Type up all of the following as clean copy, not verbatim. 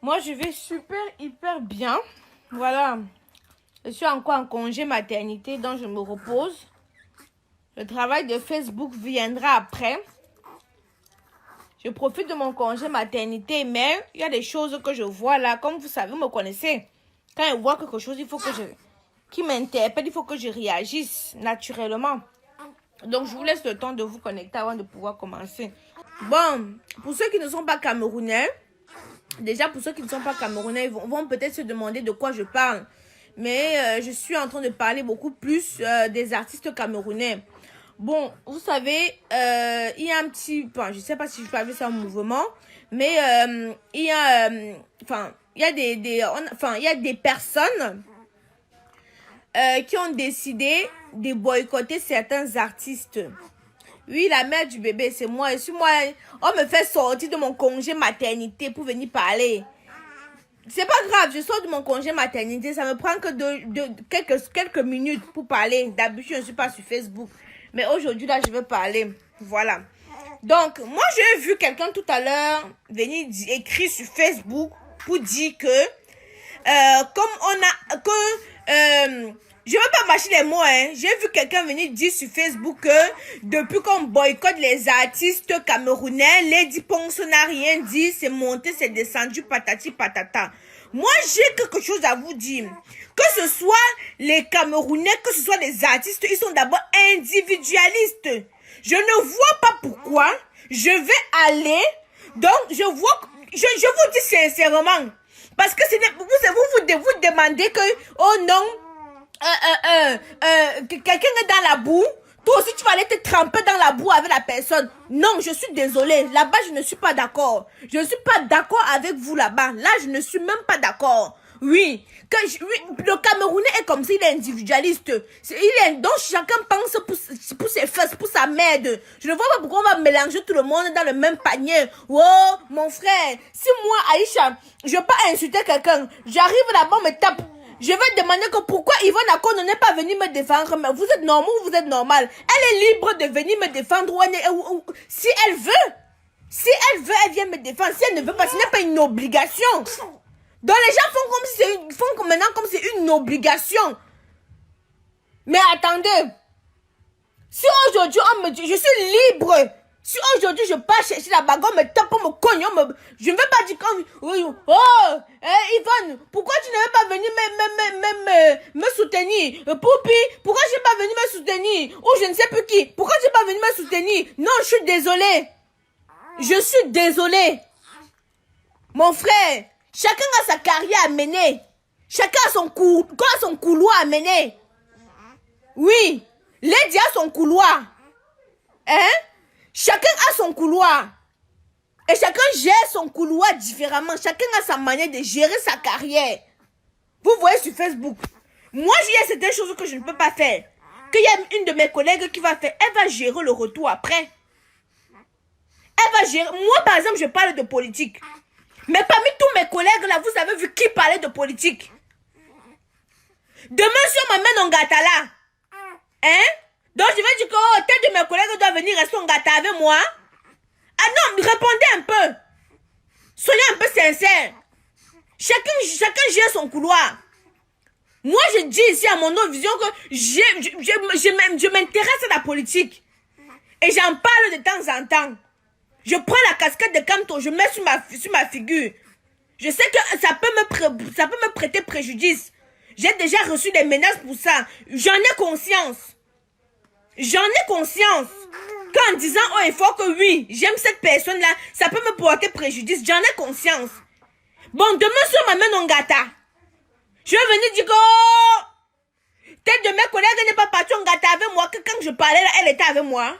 Moi, je vais super, hyper bien. Voilà. Je suis encore en congé maternité, donc je me repose. Le travail de Facebook viendra après. Je profite de mon congé maternité, mais il y a des choses que je vois là. Comme vous savez, vous me connaissez. Quand je vois quelque chose, il faut que qui m'interpelle, il faut que je réagisse naturellement. Donc, je vous laisse le temps de vous connecter avant de pouvoir commencer. Bon, pour ceux qui ne sont pas camerounais, déjà pour ceux qui ne sont pas camerounais, ils vont peut-être se demander de quoi je parle. Mais je suis en train de parler beaucoup plus des artistes camerounais. Bon, vous savez, il y a un petit... Bon, je ne sais pas si je peux appeler ça un mouvement, mais il y a... il y a des personnes qui ont décidé de boycotter certains artistes. Oui, la mère du bébé, c'est moi. Et si moi, on me fait sortir de mon congé maternité pour venir parler. C'est pas grave, je sors de mon congé maternité. Ça me prend que quelques minutes pour parler. D'habitude, je ne suis pas sur Facebook. Mais aujourd'hui, là, je veux parler. Voilà. Donc, moi, j'ai vu quelqu'un tout à l'heure venir écrire sur Facebook pour dire que, comme on a... que je ne veux pas mâcher les mots, hein. J'ai vu quelqu'un venir dire sur Facebook que depuis qu'on boycotte les artistes camerounais, Lady Ponceau n'a rien dit, c'est monté, c'est descendu, patati patata. Moi, j'ai quelque chose à vous dire. Que ce soit les Camerounais, que ce soit les artistes, ils sont d'abord individualistes. Je ne vois pas pourquoi je vais aller. Donc, je vous dis sincèrement. Parce que vous demandez que, oh non, quelqu'un est dans la boue, toi aussi tu vas aller te tremper dans la boue avec la personne. Non, je suis désolée. Là-bas, je ne suis pas d'accord. Je ne suis pas d'accord avec vous là-bas. Là, je ne suis même pas d'accord. Oui, le Camerounais est comme ça, il est individualiste. Donc chacun pense pour ses fesses, pour sa merde. Je ne vois pas pourquoi on va mélanger tout le monde dans le même panier. Oh, mon frère, si moi, Aïcha, je veux pas insulter quelqu'un, j'arrive là-bas, on me tape. Je vais demander que pourquoi Yvonne Akon n'est pas venue me défendre. Mais vous êtes normal ou vous êtes normal? Elle est libre de venir me défendre si elle veut. Si elle veut, elle vient me défendre. Si elle ne veut pas, ce n'est pas une obligation. Donc les gens font maintenant comme c'est une obligation. Mais attendez. Si aujourd'hui on me dit, je suis libre. Si aujourd'hui je pars chercher la bagarre, on me tape, on me cogne, je ne vais pas dire comme, oh, Yvonne, pourquoi tu ne veux pas venir me soutenir? Poupi, pourquoi je n'es pas venu me soutenir? Ou je ne sais plus qui, pourquoi tu n'es pas venu me soutenir? Non, je suis désolée. Je suis désolée. Mon frère, chacun a sa carrière à mener. Chacun a son couloir à mener. Oui, Lady a son couloir. Hein? Chacun a son couloir. Et chacun gère son couloir différemment. Chacun a sa manière de gérer sa carrière. Vous voyez sur Facebook. Moi, il y a certaines choses que je ne peux pas faire. Qu'il y a une de mes collègues qui va faire. Elle va gérer le retour après. Elle va gérer. Moi, par exemple, je parle de politique. Mais parmi tous mes collègues, là, vous avez vu qui parlait de politique. Demain, si on m'amène en gâta là. Hein? Donc, je vais dire que oh, tel de mes collègues doit venir rester en gâta avec moi. Ah non, répondez un peu. Soyez un peu sincère. Chacun gère son couloir. Moi, je dis ici à mon autre vision que je m'intéresse à la politique. Et j'en parle de temps en temps. Je prends la casquette de Camto, je mets sur ma figure. Je sais que ça peut me prêter préjudice. J'ai déjà reçu des menaces pour ça. J'en ai conscience. J'en ai conscience. Qu'en disant, oh, il faut que oui, j'aime cette personne-là, ça peut me porter préjudice. J'en ai conscience. Bon, demain, si on m'amène en gâta, je vais venir dire que, oh, telle de mes collègues n'est pas partie en gâta avec moi, que quand je parlais là, elle était avec moi.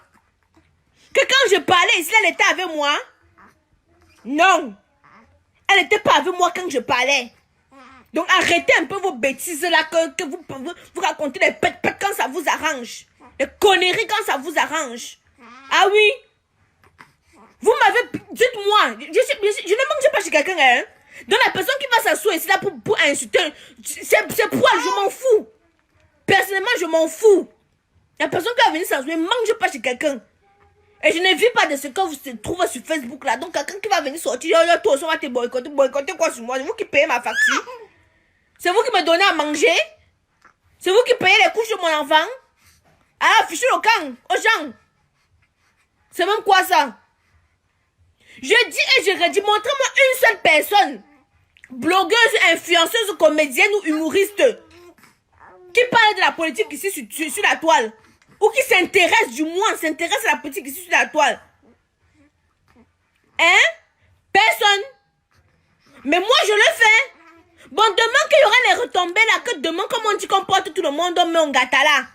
Que quand je parlais ici, elle était avec moi. Non. Elle n'était pas avec moi quand je parlais. Donc, arrêtez un peu vos bêtises là, que vous racontez des pètes quand ça vous arrange. Des conneries quand ça vous arrange. Ah oui? Vous m'avez... Dites-moi. Je ne mange pas chez quelqu'un, hein? Donc la personne qui va s'asseoir ici là pour insulter, c'est pourquoi je m'en fous. Personnellement, je m'en fous. La personne qui va venir s'asseoir ne mange pas chez quelqu'un. Et je ne vis pas de ce que vous se trouvez sur Facebook là. Donc quelqu'un qui va venir sortir, toi aussi on va te boycotter. Boycotter quoi sur moi? C'est vous qui payez ma facture. C'est vous qui me donnez à manger. C'est vous qui payez les couches de mon enfant. Ah, fichez le camp aux gens. C'est même quoi ça? Je dis et je redis, montrez-moi une seule personne, blogueuse, influenceuse, comédienne ou humoriste, qui parle de la politique ici sur la toile. Ou qui s'intéresse, du moins, s'intéresse à la politique ici sur la toile. Hein? Personne. Mais moi, je le fais. Bon, demain qu'il y aura les retombées là, que demain, comme on dit qu'on porte tout le monde, on met un gâteau là.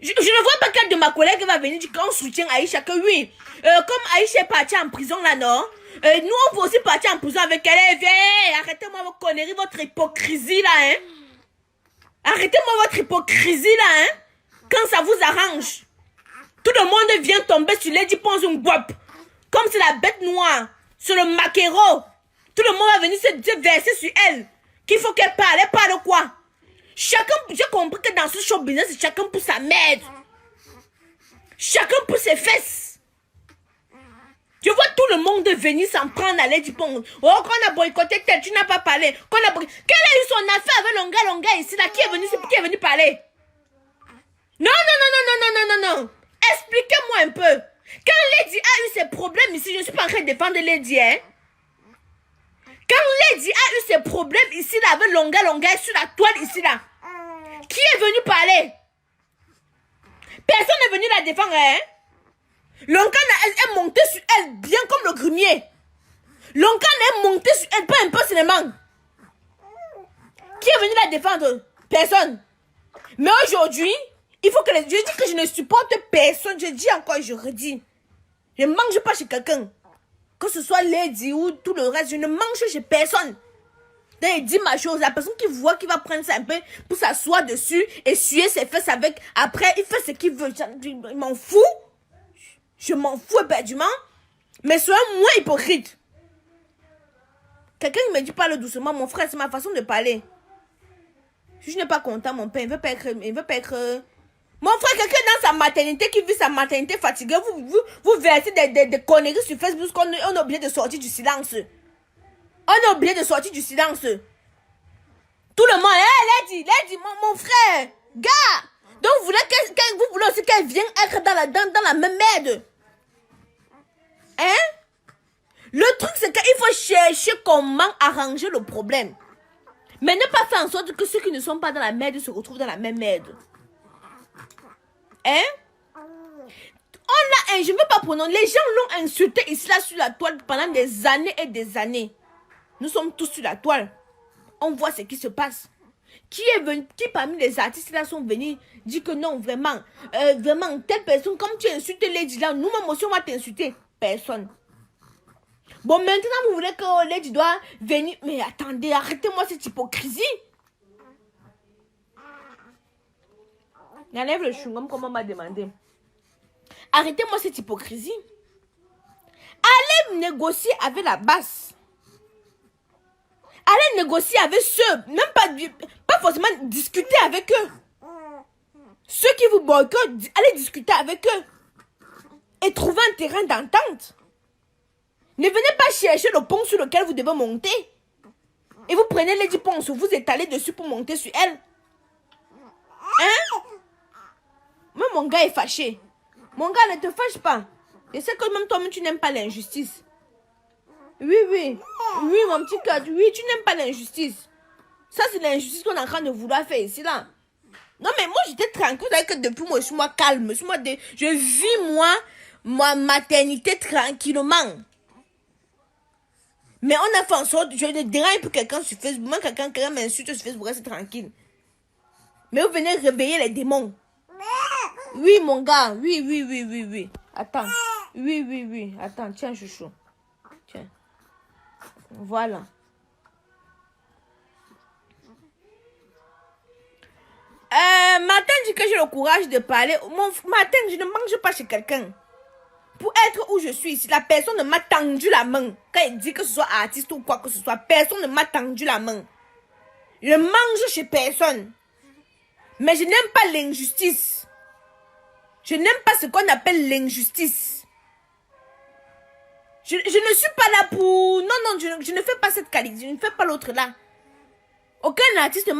Je ne vois pas quel de ma collègue va venir dire qu'on soutient Aïcha, que oui. Comme Aïcha est partie en prison là, non? Nous, on peut aussi partir en prison avec elle. Viens, arrêtez-moi vos conneries, votre hypocrisie là, hein? Arrêtez-moi votre hypocrisie là, hein? Quand ça vous arrange. Tout le monde vient tomber sur Lady Ponce un guap. Comme c'est la bête noire. Sur le maquereau. Tout le monde va venir se verser sur elle. Qu'il faut qu'elle parle. Elle parle quoi? Chacun, j'ai compris que dans ce show business, chacun pour sa merde. Chacun pour ses fesses. Je vois tout le monde venir s'en prendre à Lady Ponce. Oh, qu'on a boycotté tel, tu n'as pas parlé. Quelle a eu son affaire avec Longa ici là? Qui est venu parler? Non, non. Expliquez-moi un peu. Quand Lady a eu ses problèmes ici, je ne suis pas en train de défendre Lady, hein. Quand Lady a eu ses problèmes ici, là, avec Longa sur la toile ici, là, qui est venu parler? Personne n'est venu la défendre, hein. Longa est monté sur elle, bien comme le grumier. Longa est monté sur elle, pas un peu seulement. Qui est venu la défendre? Personne. Mais aujourd'hui, il faut que je dis que je ne supporte personne. Je dis encore et je redis. Je ne mange pas chez quelqu'un. Que ce soit Lady ou tout le reste, je ne mange chez personne. Donc il dit ma chose, la personne qui voit, qui va prendre ça un peu pour s'asseoir dessus et suer ses fesses avec. Après, il fait ce qu'il veut. Je m'en fous. Je m'en fous éperdument. Mais soyez moins hypocrite. Quelqu'un me dit parle doucement, mon frère, c'est ma façon de parler. Si je n'ai pas content, mon père, il veut pas être. Mon frère, quelqu'un dans sa maternité qui vit sa maternité fatiguée, vous versez des conneries sur Facebook, on est obligé de sortir du silence. On est obligé de sortir du silence. Tout le monde, hey, Lady, mon frère, gars. Donc vous voulez aussi qu'elle vienne être dans la même merde. Hein? Le truc, c'est qu'il faut chercher comment arranger le problème. Mais ne pas faire en sorte que ceux qui ne sont pas dans la merde se retrouvent dans la même merde. Hein? Je ne veux pas prononcer. Les gens l'ont insulté ici là sur la toile pendant des années et des années. Nous sommes tous sur la toile. On voit ce qui se passe. Qui parmi les artistes là sont venus dire que non, vraiment, telle personne, comme tu insultes Lady là, nous-mêmes aussi on va t'insulter. Personne. Bon, maintenant vous voulez que Lady doit venir. Mais attendez, arrêtez-moi cette hypocrisie. J'enlève le chewing-gum comme on m'a demandé. Arrêtez-moi cette hypocrisie. Allez négocier avec la basse. Allez négocier avec ceux, même pas forcément discuter avec eux. Ceux qui vous boycottent, allez discuter avec eux. Et trouver un terrain d'entente. Ne venez pas chercher le pont sur lequel vous devez monter. Et vous prenez Lady Ponce, vous étalez dessus pour monter sur elle. Hein? Même mon gars est fâché. Mon gars, ne te fâche pas. Je sais que même toi-même, tu n'aimes pas l'injustice. Oui, mon petit gars, oui, tu n'aimes pas l'injustice. Ça, c'est l'injustice qu'on est en train de vouloir faire ici, là. Non, mais moi, j'étais tranquille. Que depuis moi, je suis calme. Je vis, ma maternité tranquillement. Mais on a fait en sorte, je ne dérange pour quelqu'un sur Facebook. Moi, quelqu'un m'insulte sur Facebook, c'est tranquille. Mais vous venez réveiller les démons. Oui, mon gars. Oui. Attends. Oui. Attends, tiens, chouchou. Tiens. Voilà. Matin, dit que j'ai le courage de parler. Matin, je ne mange pas chez quelqu'un. Pour être où je suis ici, la personne ne m'a tendu la main. Quand il dit que ce soit artiste ou quoi que ce soit, personne ne m'a tendu la main. Je mange chez personne. Mais je n'aime pas l'injustice. Je n'aime pas ce qu'on appelle l'injustice. Je ne suis pas là pour... Non, je ne fais pas cette qualité. Je ne fais pas l'autre là. Aucun artiste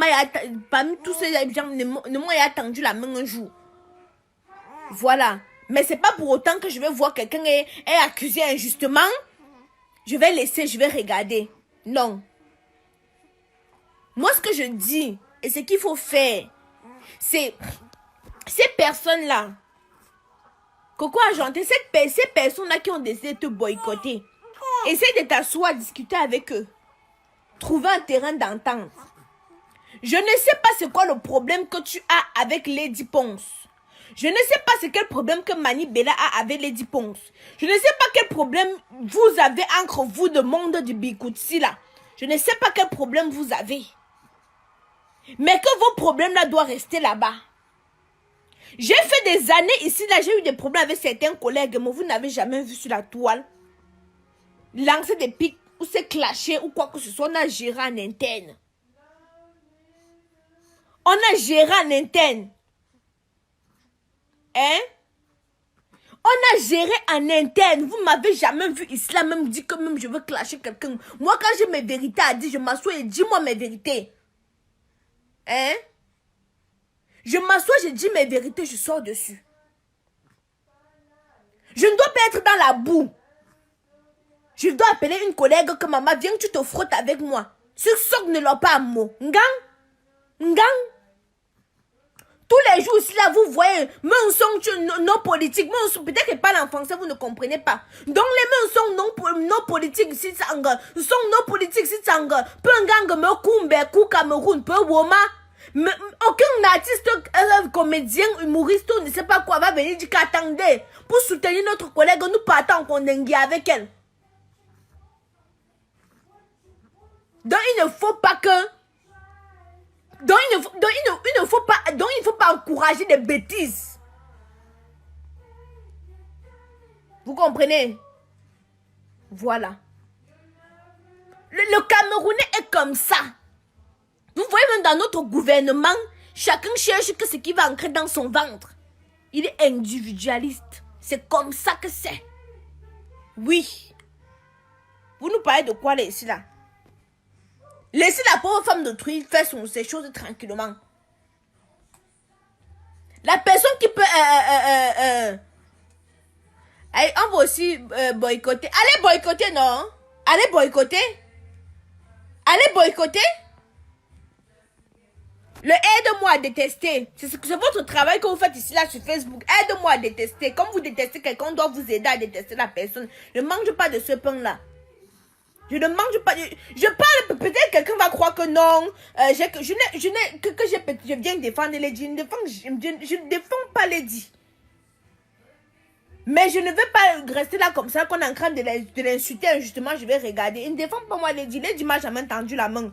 parmi tous ces gens ne m'a attendu la main un jour. Voilà. Mais c'est pas pour autant que je vais voir quelqu'un est accusé injustement. Je vais laisser, je vais regarder. Non. Moi, ce que je dis, et ce qu'il faut faire, c'est ces personnes-là, Coco Argenté, ces personnes-là qui ont décidé de te boycotter, essaye de t'asseoir, discuter avec eux. Trouver un terrain d'entente. Je ne sais pas c'est quoi le problème que tu as avec Lady Ponce. Je ne sais pas c'est quel problème que Mani Bella a avec Lady Ponce. Je ne sais pas quel problème vous avez entre vous de monde du Bikoutsi là. Je ne sais pas quel problème vous avez. Mais que vos problèmes là doivent rester là-bas. J'ai fait des années ici là, j'ai eu des problèmes avec certains collègues, mais vous n'avez jamais vu sur la toile. Lancer des pics ou se clasher ou quoi que ce soit, on a géré en interne. On a géré en interne. Hein? On a géré en interne. Vous m'avez jamais vu ici là, même dit que même je veux clasher quelqu'un. Moi, quand j'ai mes vérités à dire, je m'assois et dis-moi mes vérités. Hein? Je m'assois, je dis mes vérités, je sors dessus. Je ne dois pas être dans la boue. Je dois appeler une collègue que maman, viens, tu te frottes avec moi. Ce soc ne l'a pas un mot. Ngang. Tous les jours ici, là, vous voyez, mains sont non politiques. Peut-être que pas en français, vous ne comprenez pas. Donc, les mains sont non politiques ici, sont non politiques ici, peu gang, me kumbe, kou Cameroun, peu woma. Aucun artiste, comédien, humoriste, on ne sait pas quoi, va venir dire qu'attendez, pour soutenir notre collègue, nous partons en condengui avec elle. Donc, il ne faut pas que... Donc, il ne faut pas encourager des bêtises. Vous comprenez? Voilà. Le Camerounais est comme ça. Vous voyez même dans notre gouvernement, chacun cherche que ce qui va ancrer dans son ventre. Il est individualiste. C'est comme ça que c'est. Oui. Vous nous parlez de quoi là, ici là? Laissez la pauvre femme d'autrui faire ses choses tranquillement. La personne qui peut... on va aussi boycotter. Allez boycotter, non? Allez boycotter. Allez boycotter. Le aide-moi à détester. C'est votre travail que vous faites ici là sur Facebook. Aide-moi à détester. Comme vous détestez quelqu'un, on doit vous aider à détester la personne. Ne mange pas de ce pain-là. Je ne mange pas. Je parle, peut-être quelqu'un va croire que non. Je viens défendre Lady. Je ne défends pas Lady. Mais je ne vais pas rester là comme ça, qu'on est en train de l'insulter injustement. Je vais regarder. Il ne défend pas moi Lady. Lady m'a jamais tendu la main.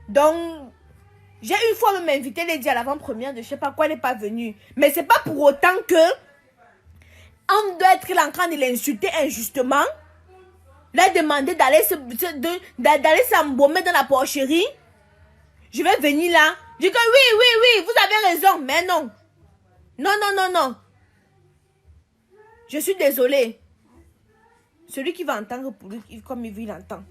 Donc, j'ai une fois même invité Lady à l'avant-première de je sais pas quoi, elle n'est pas venue. Mais c'est pas pour autant que on doit être là en train de l'insulter injustement. Là, demander d'aller s'embaumer dans la porcherie. Je vais venir là. Je dis que oui, vous avez raison. Mais non. Non. Je suis désolée. Celui qui va entendre pour lui, comme il veut, il entend.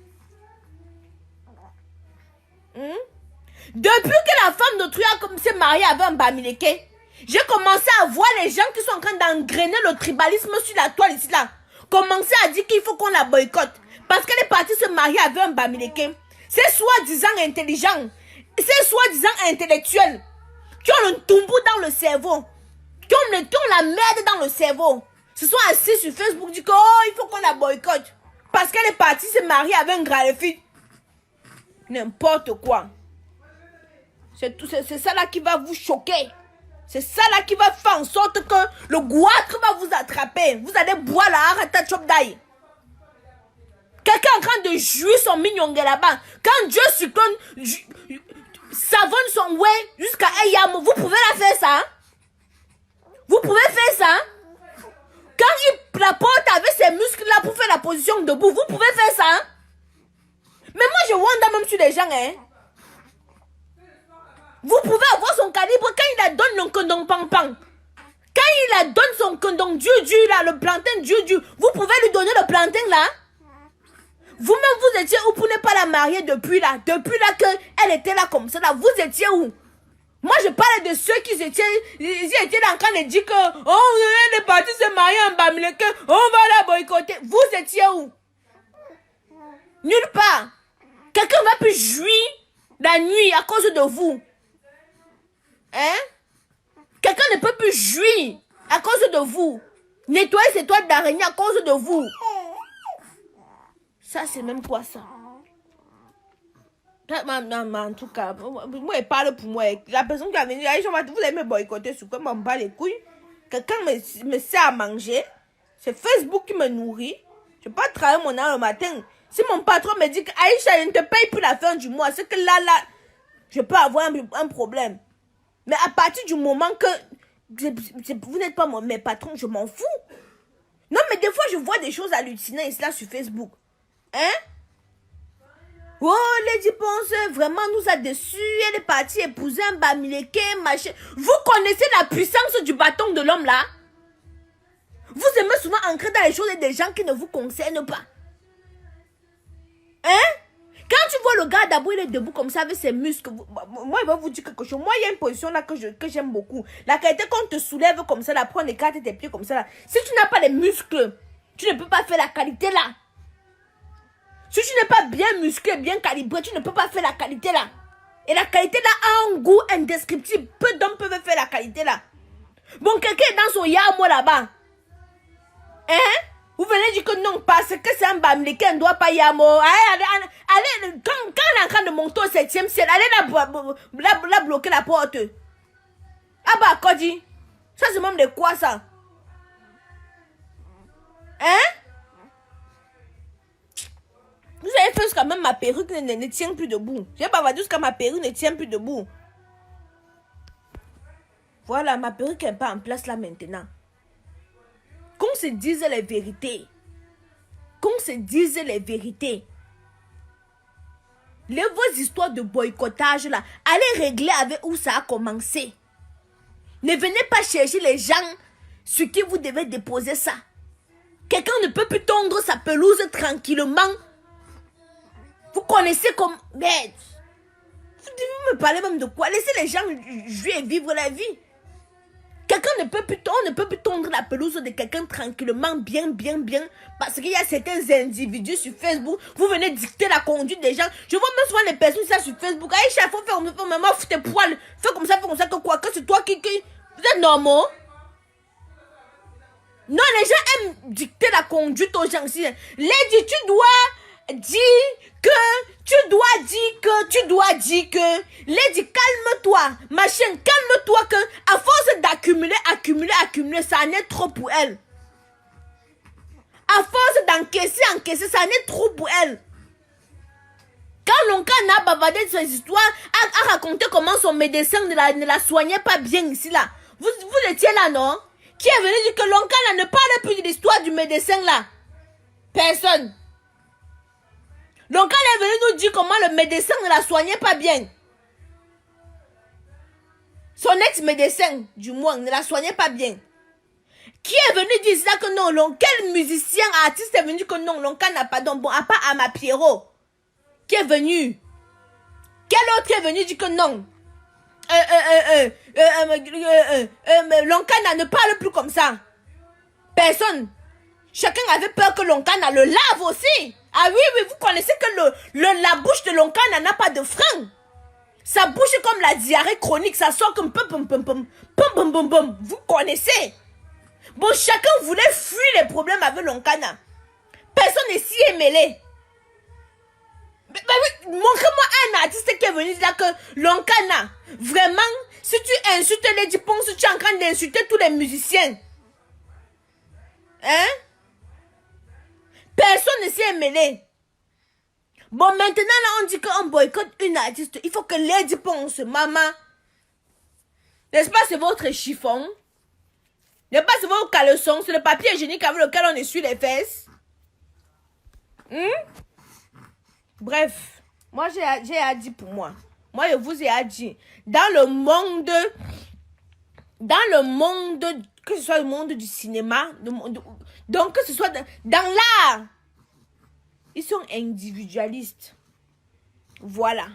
Depuis que la femme d'autrui s'est mariée avec un Bamileke, j'ai commencé à voir les gens qui sont en train d'engrainer le tribalisme sur la toile ici là. Commencer à dire qu'il faut qu'on la boycotte. Parce qu'elle est partie se marier avec un Bamileke. C'est soi-disant intelligent. C'est soi-disant intellectuel. Qui ont le toumbo dans le cerveau. Qui ont la merde dans le cerveau. Se sont assis sur Facebook, disent que il faut qu'on la boycotte. Parce qu'elle est partie se marier avec un grave-fille. N'importe quoi. C'est ça là qui va vous choquer. C'est ça là qui va faire en sorte que le goitre va vous attraper. Vous allez boire la harata chop d'ail. Quelqu'un est en train de jouer son mignon là-bas. Quand Dieu succombe, savonne son ouais jusqu'à Ayam. Vous pouvez la faire ça. Vous pouvez faire ça. Quand il la porte avec ses muscles là pour faire la position debout, vous pouvez faire ça. Mais moi je wanda même sur les gens, hein. Vous pouvez avoir son calibre quand il la donne le condom pang pang. Quand il la donne son condom du là, le plantain du, vous pouvez lui donner le plantain là. Vous-même, vous étiez où pour ne pas la marier depuis là qu'elle était là comme ça là, vous étiez où? Moi, je parle de ceux qui étaient là en train de dire que on est parti se marier en Bamileke, on va la boycotter. Vous étiez où? Nulle part. Quelqu'un va plus jouir la nuit à cause de vous. Hein? Quelqu'un ne peut plus jouir à cause de vous. Nettoyer ses toiles d'araignée à cause de vous. Ça, c'est même quoi ça? En tout cas, moi, elle parle pour moi. La personne qui a venu, vous allez me boycotter sur quoi? M'en bat les couilles. Quelqu'un me sert à manger. C'est Facebook qui me nourrit. Je ne peux pas travailler mon âme le matin. Si mon patron me dit que Aïcha, je ne te paye plus la fin du mois, c'est que là, je peux avoir un problème. Mais à partir du moment que vous n'êtes pas mes patrons, je m'en fous. Non, mais des fois, je vois des choses hallucinantes là sur Facebook. Hein? Oh, Lady Ponce, vraiment nous a déçus. Elle est partie épouser un Bamileke, machin. Vous connaissez la puissance du bâton de l'homme là? Vous aimez souvent entrer dans les choses des gens qui ne vous concernent pas. Hein? Quand tu vois le gars d'abord, il est debout comme ça avec ses muscles. Moi, il va vous dire quelque chose. Moi, il y a une position là que j'aime beaucoup. La qualité qu'on te soulève comme ça, là, prendre les cartes et tes pieds comme ça là. Si tu n'as pas les muscles, tu ne peux pas faire la qualité là. Si tu n'es pas bien musclé, bien calibré, tu ne peux pas faire la qualité là. Et la qualité là a un goût indescriptible. Peu d'hommes peuvent faire la qualité là. Bon, quelqu'un est dans son yamo là-bas. Hein? Vous venez dire que non, parce que c'est un Bamileke, on ne doit pas yamo. Allez, quand on est en train de monter au 7e ciel, allez là bloquer la porte. Ah bah, Kodi. Ça c'est même de quoi ça? Hein? Vous avez fait jusqu'à même ma perruque ne tient plus debout. J'ai pas dit jusqu'à ma perruque ne tient plus debout. Voilà, ma perruque n'est pas en place là maintenant. Qu'on se dise les vérités. Qu'on se dise les vérités. Vos histoires de boycottage là, allez régler avec où ça a commencé. Ne venez pas chercher les gens sur qui vous devez déposer ça. Quelqu'un ne peut plus tondre sa pelouse tranquillement. Vous connaissez comme... Mais, vous me parlez même de quoi? Laissez les gens jouer et vivre la vie. Quelqu'un ne peut plus, on ne peut plus tondre la pelouse de quelqu'un tranquillement, bien. Parce qu'il y a certains individus sur Facebook, vous venez dicter la conduite des gens. Je vois même souvent les personnes ça sur Facebook. Aïcha, il faut faire, maman, fous tes poils. Fais comme ça, que quoi? Que c'est toi qui... Vous êtes normaux? Non, les gens aiment dicter la conduite aux gens. Lady, tu dois dire que... Lady, calme-toi. Ma chienne, calme-toi que à force d'accumuler, ça en est trop pour elle. À force d'encaisser, ça en est trop pour elle. Quand l'oncle a bavardé de ses histoires, a raconté comment son médecin ne la soignait pas bien ici là. Vous étiez là, non? Qui est venu dire que l'oncle ne parle plus de l'histoire du médecin là? Personne. L'oncle est venu nous dire comment le médecin ne la soignait pas bien. Son ex-médecin, du moins, ne la soignait pas bien. Qui est venu dire ça que non, quel musicien, artiste est venu que non, l'oncle n'a pas don, bon, à part Ama Pierrot. Qui est venu? Quel autre est venu dire que non? L'oncle ne parle plus comme ça. Personne. Chacun avait peur que l'Onkana le lave aussi. Ah oui, vous connaissez que la bouche de l'Onkana n'a pas de frein. Sa bouche est comme la diarrhée chronique, ça sort comme pum. Vous connaissez. Bon, chacun voulait fuir les problèmes avec l'Onkana. Personne ici est mêlé. Montre-moi un artiste qui est venu dire que l'Onkana, vraiment, si tu insultes les Dipons, tu es en train d'insulter tous les musiciens. Hein? Personne ne s'est mêlé. Bon, maintenant, là, on dit qu'on boycotte une artiste. Il faut que Lady Ponce, maman. N'est-ce pas, c'est votre chiffon? N'est-ce pas, c'est vos caleçons? C'est le papier hygiénique avec lequel on essuie les fesses. Bref, moi, j'ai à dire pour moi. Moi, je vous ai à dire. Dans le monde dans le monde, que ce soit le monde du cinéma, donc que ce soit dans l'art, ils sont individualistes. Voilà.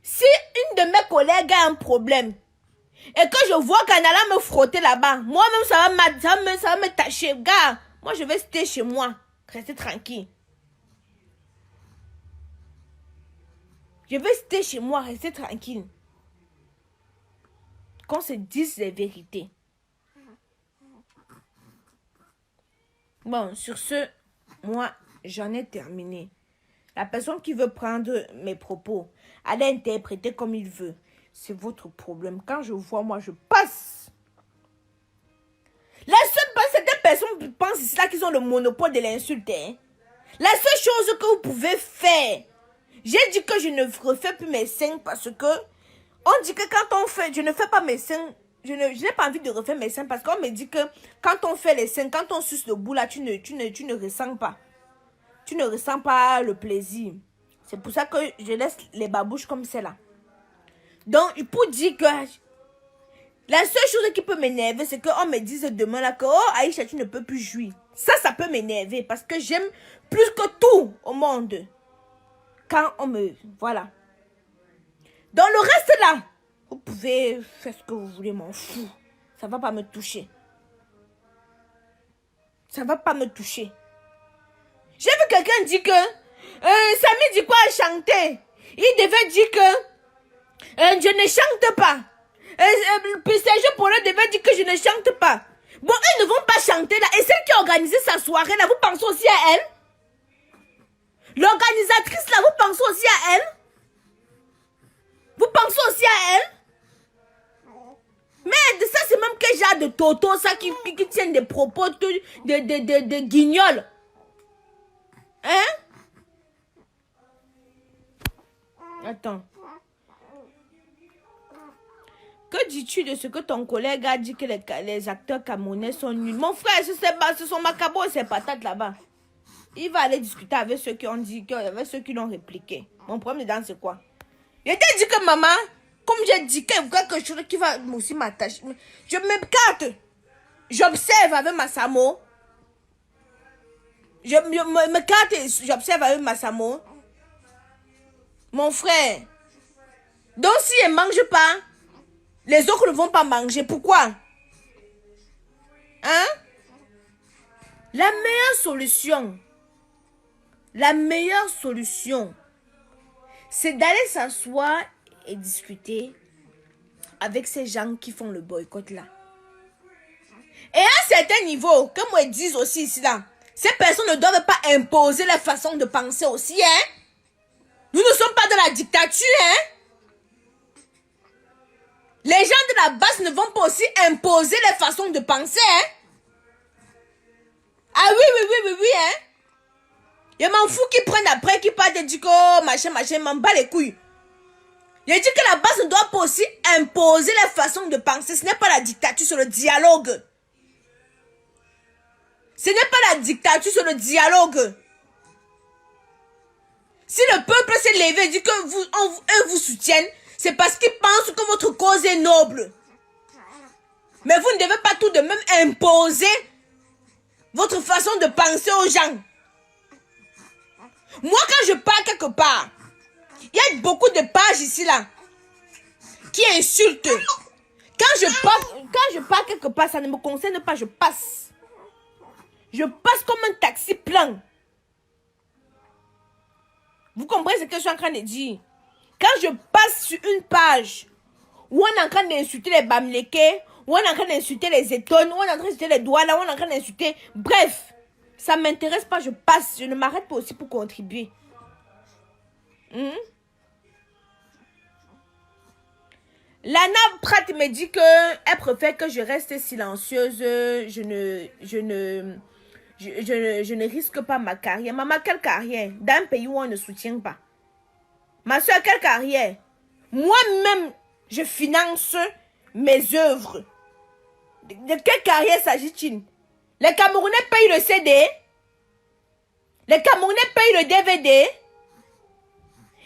Si une de mes collègues a un problème et que je vois qu'en allant me frotter là-bas, moi-même ça va me tâcher. Gars, moi je vais rester chez moi, rester tranquille. Je vais rester chez moi, rester tranquille. Qu'on se dise les vérités. Bon, sur ce, moi, j'en ai terminé. La personne qui veut prendre mes propos, allez interpréter comme il veut. C'est votre problème. Quand je vois, moi, je passe. La seule, certaines personnes pensent ici là qu'ils ont le monopole de l'insulte. Hein. La seule chose que vous pouvez faire, j'ai dit que je ne refais plus mes seins parce que on dit que quand on fait, je ne fais pas mes seins, je n'ai pas envie de refaire mes seins parce qu'on me dit que quand on fait les seins, quand on suce le bout là, tu ne ressens pas. Tu ne ressens pas le plaisir. C'est pour ça que je laisse les babouches comme celle-là. Donc, pour dire que la seule chose qui peut m'énerver, c'est qu'on me dise demain là que oh Aïcha, tu ne peux plus jouir. Ça peut m'énerver parce que j'aime plus que tout au monde. Quand on me... Voilà. Dans le reste là, vous pouvez faire ce que vous voulez, m'en fous. Ça va pas me toucher. Ça va pas me toucher. J'ai vu quelqu'un dire que Samy dit quoi à chanter. Il devait dire que je ne chante pas. Puis Serge Paulin devait dire que je ne chante pas. Bon, ils ne vont pas chanter là. Et celle qui a organisé sa soirée là, vous pensez aussi à elle? L'organisatrice là, vous pensez aussi à elle? Vous pensez aussi à elle? Mais ça c'est même quel genre de toto ça qui tiennent des propos de guignols. Hein? Attends. Que dis-tu de ce que ton collègue a dit que les acteurs camerounais sont nuls? Mon frère, ce sont Macabo et ses patates là-bas. Il va aller discuter avec ceux qui ont dit, avec ceux qui l'ont répliqué. Mon problème dedans, c'est quoi? Il t'a dit que maman, comme j'ai dit, quelque chose qui va aussi m'attacher. Je me carte. J'observe avec Massamo. Je me carte et j'observe avec Massamo. Mon frère. Donc si elle ne mange pas, les autres ne vont pas manger. Pourquoi? Hein? La meilleure solution, c'est d'aller s'asseoir et discuter avec ces gens qui font le boycott là. Et à un certain niveau, comme ils disent aussi ici là, ces personnes ne doivent pas imposer leur façon de penser aussi, hein? Nous ne sommes pas dans la dictature, hein? Les gens de la base ne vont pas aussi imposer leur façon de penser, hein? Ah oui, hein? Je m'en fous qu'ils prennent après, qu'ils parlent de dire oh, machin, m'en bat les couilles. Je dis que la base ne doit pas aussi imposer leur façon de penser. Ce n'est pas la dictature, c'est le dialogue. Ce n'est pas la dictature, c'est le dialogue. Si le peuple s'est levé et dit que eux vous soutiennent, c'est parce qu'ils pensent que votre cause est noble. Mais vous ne devez pas tout de même imposer votre façon de penser aux gens. Moi, quand je pars quelque part, il y a beaucoup de pages ici, là, qui insultent. Quand je pars quelque part, ça ne me concerne pas, je passe. Je passe comme un taxi plein. Vous comprenez ce que je suis en train de dire? Quand je passe sur une page où on est en train d'insulter les Bamlékés, où on est en train d'insulter les Étones, où on est en train d'insulter les Douala, où on est en train d'insulter... Bref, ça ne m'intéresse pas, je passe. Je ne m'arrête pas aussi pour contribuer. Lana Pratt me dit qu'elle préfère que je reste silencieuse. Je ne risque pas ma carrière. Maman, quelle carrière? Dans un pays où on ne soutient pas. Ma soeur, quelle carrière? Moi-même, je finance mes œuvres. De quelle carrière s'agit-il? Les Camerounais payent le CD. Les Camerounais payent le DVD.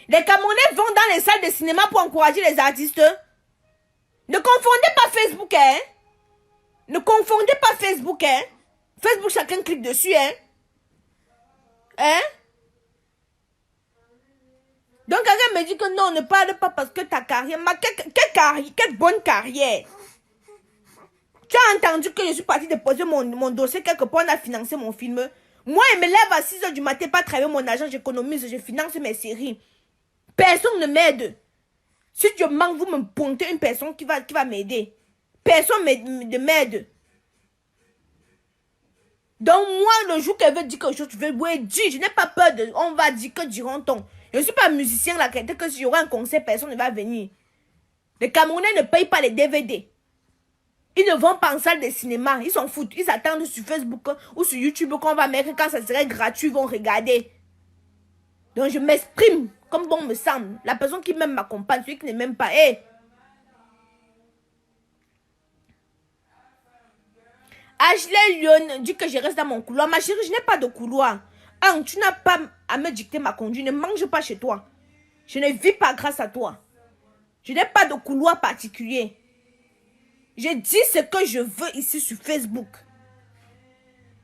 Les Camerounais vont dans les salles de cinéma pour encourager les artistes. Ne confondez pas Facebook, hein. Ne confondez pas Facebook, hein. Facebook, chacun clique dessus, hein. Hein? Donc, quelqu'un me dit que non, ne parle pas parce que ta carrière... Quelle bonne carrière. Tu as entendu que je suis partie déposer mon dossier quelque part, on a financé mon film. Moi, je me lève à 6 h du matin, pas travailler mon argent, j'économise, je finance mes séries. Personne ne m'aide. Si je manque, vous me pointez une personne qui va m'aider. Personne ne m'aide. Donc moi, le jour qu'elle veut dire quelque chose, je vais dire, je n'ai pas peur de... On va dire que diront-on. Je ne suis pas musicien là, que si j'aurai un concert, personne ne va venir. Les Camerounais ne payent pas les DVD. Ils ne vont pas en salle de cinéma. Ils s'en foutent. Ils attendent sur Facebook ou sur YouTube qu'on va mettre quand ça serait gratuit, ils vont regarder. Donc je m'exprime comme bon me semble. La personne qui m'aime m'accompagne, celui qui ne m'aime pas. Hey. Ashley Lyon dit que je reste dans mon couloir. Ma chérie, je n'ai pas de couloir. Tu n'as pas à me dicter ma conduite. Ne mange pas chez toi. Je ne vis pas grâce à toi. Je n'ai pas de couloir particulier. Je dis ce que je veux ici sur Facebook.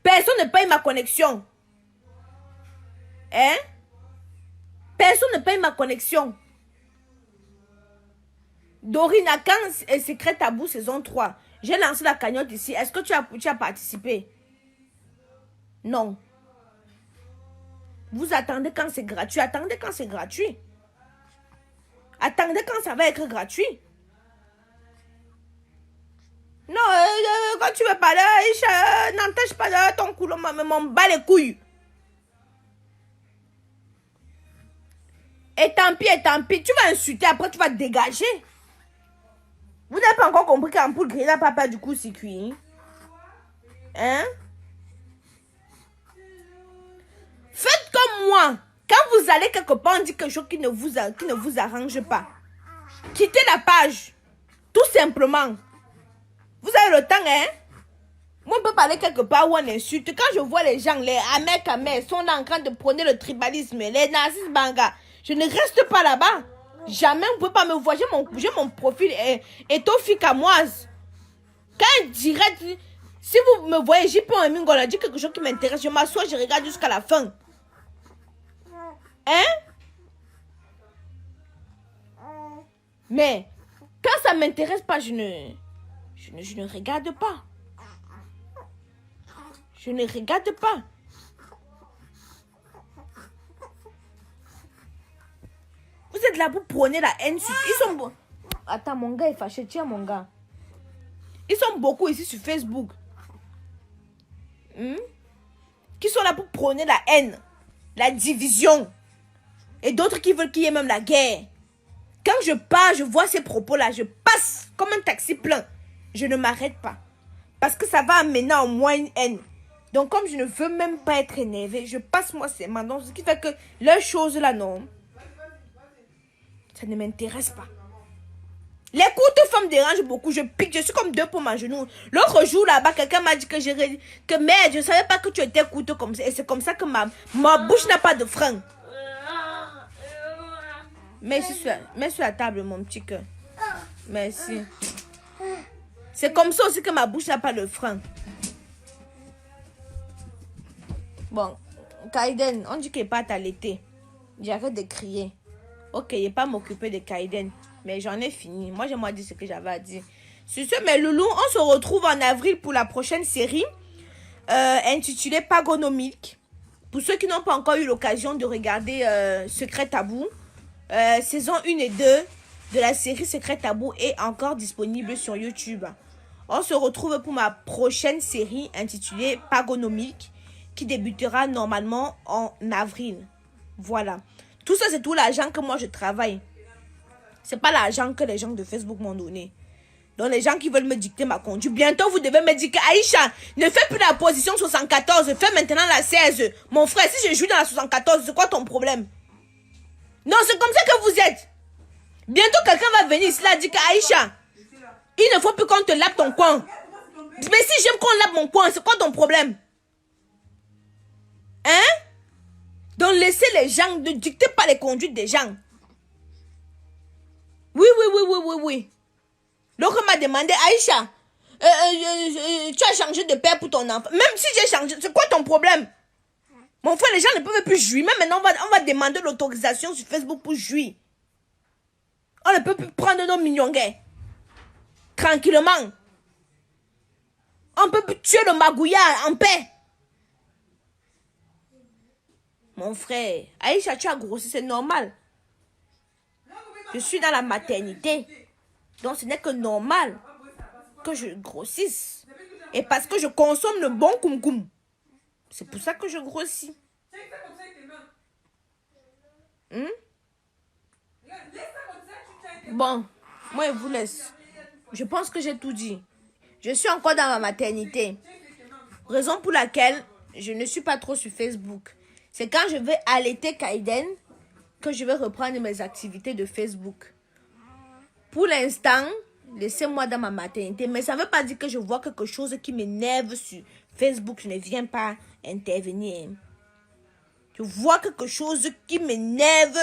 Personne ne paye ma connexion. Hein? Personne ne paye ma connexion. Dorina, quand Secret Tabou saison 3, j'ai lancé la cagnotte ici. Est-ce que tu as participé? Non. Vous attendez quand c'est gratuit. Attendez quand c'est gratuit. Attendez quand ça va être gratuit. Non, quand tu veux parler, n'empêche pas de ton couloir, m'en bat les couilles. Et tant pis, tu vas insulter, après tu vas te dégager. Vous n'avez pas encore compris qu'Ampoule grille n'a pas peur du coup circuit. Hein? Faites comme moi. Quand vous allez quelque part, on dit quelque chose qui ne vous arrange pas. Quittez la page. Tout simplement. Vous avez le temps, hein? Moi, on peut parler quelque part où on insulte. Quand je vois les gens, les amers sont là en train de prôner le tribalisme, les nazis banga, je ne reste pas là-bas. Jamais, vous ne pouvez pas me voir. J'ai mon profil étofficamoise. Quand direct, si vous me voyez, j'ai pas un mingola, dit quelque chose qui m'intéresse, je m'assois, je regarde jusqu'à la fin. Hein? Mais, quand ça ne m'intéresse pas, je ne regarde pas. Je ne regarde pas. Vous êtes là pour prôner la haine. Ils sont beaux. Attends, mon gars est fâché. Tiens, mon gars. Ils sont beaucoup ici sur Facebook. Qui sont là pour prôner la haine, la division. Et d'autres qui veulent qu'il y ait même la guerre. Quand je pars, je vois ces propos-là. Je passe comme un taxi plein. Je ne m'arrête pas. Parce que ça va amener au moins une haine. Donc, comme je ne veux même pas être énervé, je passe moi seulement. Donc, ce qui fait que leurs choses-là, non. Ça ne m'intéresse pas. Les courtes femmes dérangent beaucoup. Je pique. Je suis comme deux pommes à genoux. L'autre jour, là-bas, quelqu'un m'a dit que merde, je ne savais pas que tu étais courte comme ça. Et c'est comme ça que ma bouche n'a pas de frein. Merci sur la table, mon petit cœur. Merci. C'est comme ça aussi que ma bouche n'a pas de frein. Bon, Kaiden, on dit qu'il n'est pas à l'été. J'arrête de crier. Ok, je ne vais pas m'occuper de Kaiden. Mais j'en ai fini. Moi, j'aimerais dire ce que j'avais à dire. Sur ce, mes loulous, on se retrouve en avril pour la prochaine série intitulée Pagono Milk. Pour ceux qui n'ont pas encore eu l'occasion de regarder Secret Tabou, saison 1 et 2 de la série Secret Tabou est encore disponible sur YouTube. On se retrouve pour ma prochaine série intitulée Pagono Milk qui débutera normalement en avril. Voilà. Tout ça, c'est tout l'argent que moi je travaille. C'est pas l'argent que les gens de Facebook m'ont donné. Donc les gens qui veulent me dicter ma conduite, bientôt vous devez me dire que Aïcha, ne fais plus la position 74, fais maintenant la 16. Mon frère, si je joue dans la 74, c'est quoi ton problème? Non, c'est comme ça que vous êtes. Bientôt quelqu'un va venir ici là dire que Aïcha, il ne faut plus qu'on te lappe ton coin. Mais si j'aime qu'on lappe mon coin, c'est quoi ton problème? Hein? Donc laissez les gens, ne dictez pas les conduites des gens. Oui. Donc, on m'a demandé, Aïcha, tu as changé de père pour ton enfant. Même si j'ai changé, c'est quoi ton problème? Mon frère, les gens ne peuvent plus jouir. Même maintenant, on va demander l'autorisation sur Facebook pour jouir. On ne peut plus prendre nos mignonguets. Tranquillement. On peut plus tuer le magouillard en paix. Mon frère, Aïcha, tu as grossi, c'est normal. Je suis dans la maternité. Donc, ce n'est que normal que je grossisse. Et parce que je consomme le bon koum-koum. C'est pour ça que je grossis. Bon, moi, je vous laisse. Je pense que j'ai tout dit. Je suis encore dans ma maternité. Raison pour laquelle je ne suis pas trop sur Facebook. C'est quand je vais allaiter Kaiden que je vais reprendre mes activités de Facebook. Pour l'instant, laissez-moi dans ma maternité. Mais ça ne veut pas dire que je vois quelque chose qui m'énerve sur Facebook. Je ne viens pas intervenir. Je vois quelque chose qui m'énerve.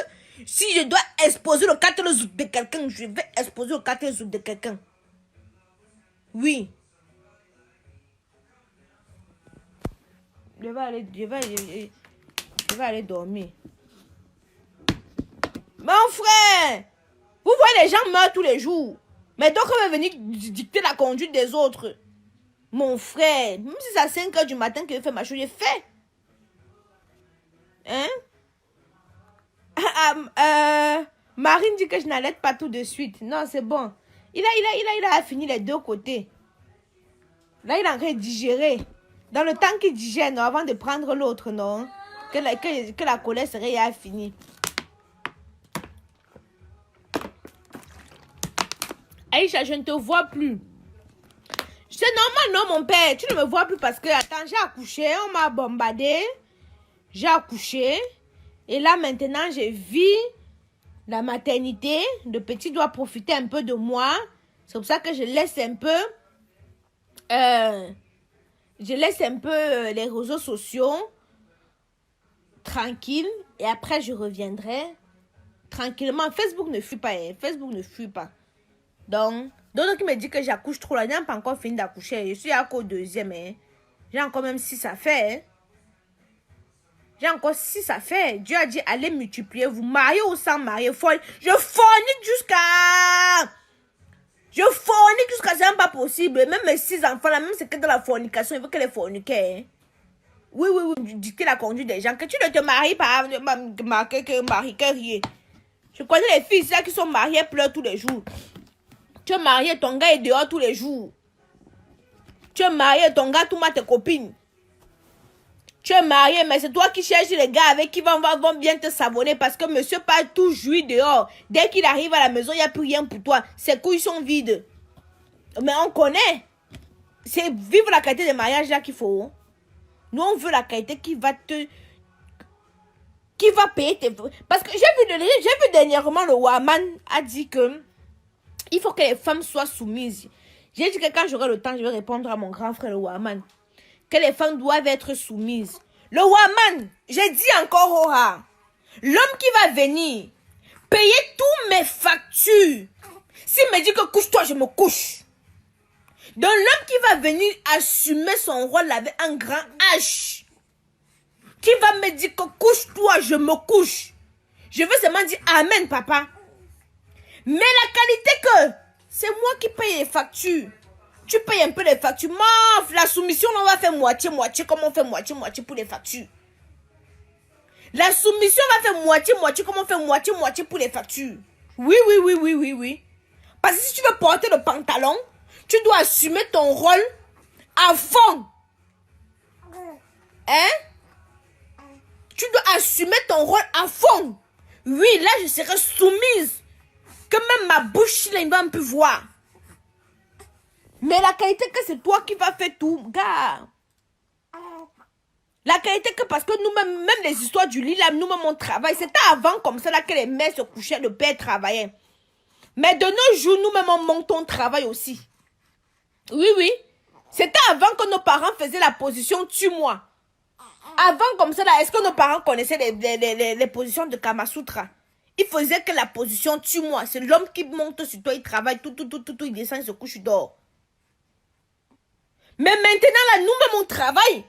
Si je dois exposer le 14 août de quelqu'un, je vais exposer le 14 août de quelqu'un. Oui. Je vais aller dormir. Mon frère, vous voyez les gens meurent tous les jours. Mais donc on va venir dicter la conduite des autres. Mon frère, même si c'est à 5 h du matin que je fais ma chose, j'ai fait. Hein? Marine dit que je n'allais pas tout de suite. Non, c'est bon. Il a fini les deux côtés. Là, il est en train de digérer. Dans le temps qu'il digère, non, avant de prendre l'autre, non? Que la colère serait finie. Aïcha, je ne te vois plus. C'est normal, non, mon père? Tu ne me vois plus parce que, attends, j'ai accouché, on m'a bombardé. J'ai accouché. Et là, maintenant, je vis la maternité. Le petit doit profiter un peu de moi. C'est pour ça que je laisse un peu... les réseaux sociaux tranquilles. Et après, je reviendrai tranquillement. Facebook ne fuit pas. Hein. Facebook ne fuit pas. Donc, d'autres qui me disent que j'accouche trop là. Je n'ai pas encore fini d'accoucher. Je suis encore au deuxième. Hein. J'ai encore même 6 à faire. Hein. J'ai encore 6 à faire. Dieu a dit, allez multiplier. Vous mariez ou sans marier. Je fornique jusqu'à... c'est même pas possible. Même mes 6 enfants, là, même c'est que dans la fornication, il veut que les forniquent. Hein. Oui. Dicter la conduite des gens. Que tu ne te maries pas, que rien. Je connais les filles là qui sont mariées, pleurent tous les jours. Tu es marié, ton gars est dehors tous les jours. Tu es marié, ton gars, tout tes copines. Tu es marié, mais c'est toi qui cherches les gars avec qui vont bien te savonner parce que monsieur parle tout jouit dehors. Dès qu'il arrive à la maison, il n'y a plus rien pour toi. Ses couilles sont vides. Mais on connaît. C'est vivre la qualité de mariage là qu'il faut. Nous, on veut la qualité qui va payer tes... Parce que j'ai vu dernièrement, le Waman a dit que il faut que les femmes soient soumises. J'ai dit que quand j'aurai le temps, je vais répondre à mon grand frère, le Waman. Que les femmes doivent être soumises. Le Waman, j'ai dit encore, Hora, l'homme qui va venir payer tous mes factures. S'il me dit que couche-toi, je me couche. Donc l'homme qui va venir assumer son rôle avec un grand H. Qui va me dire que couche-toi, je me couche. Je veux seulement dire Amen, papa. Mais la qualité que c'est moi qui paye les factures. Tu payes un peu les factures. La soumission, on va faire moitié-moitié. Comme on fait moitié-moitié pour les factures. La soumission va faire moitié-moitié. Comme on fait moitié-moitié pour les factures. Oui. Parce que si tu veux porter le pantalon, tu dois assumer ton rôle à fond. Hein? Tu dois assumer ton rôle à fond. Oui, là, je serai soumise. Que même ma bouche, là, il va un peu voir. Mais la qualité que c'est toi qui vas faire tout, gars. La qualité que parce que nous-mêmes, même les histoires du lit, là, nous-mêmes, on travaille. C'était avant comme ça, là, que les mères se couchaient, le père travaillait. Mais de nos jours, nous-mêmes, on monte ton travail aussi. Oui. C'était avant que nos parents faisaient la position tue-moi. Avant comme ça, là, est-ce que nos parents connaissaient les positions de Kama Sutra? Il faisait que la position tue-moi. C'est l'homme qui monte sur toi, il travaille, tout, il descend, il se couche, il dort. Mais maintenant, là, nous-mêmes, on travaille.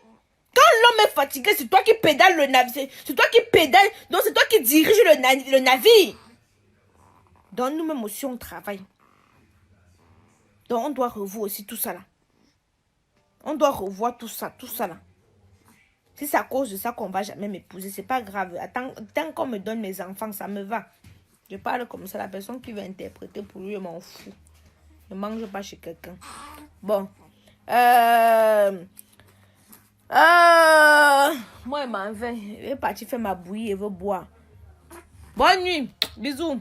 Quand l'homme est fatigué, c'est toi qui pédale le navire. C'est toi qui pédale. Donc, c'est toi qui dirige le navire. Donc, nous-mêmes aussi, on travaille. Donc, on doit revoir aussi tout ça là. On doit revoir tout ça là. Si c'est à cause de ça qu'on ne va jamais m'épouser, c'est pas grave. Attends, tant qu'on me donne mes enfants, ça me va. Je parle comme ça. La personne qui veut interpréter pour lui, je m'en fous. Ne mange pas chez quelqu'un. Bon. Moi, je m'en vais. Je vais partir faire ma bouillie et je veux boire. Bonne nuit. Bisous.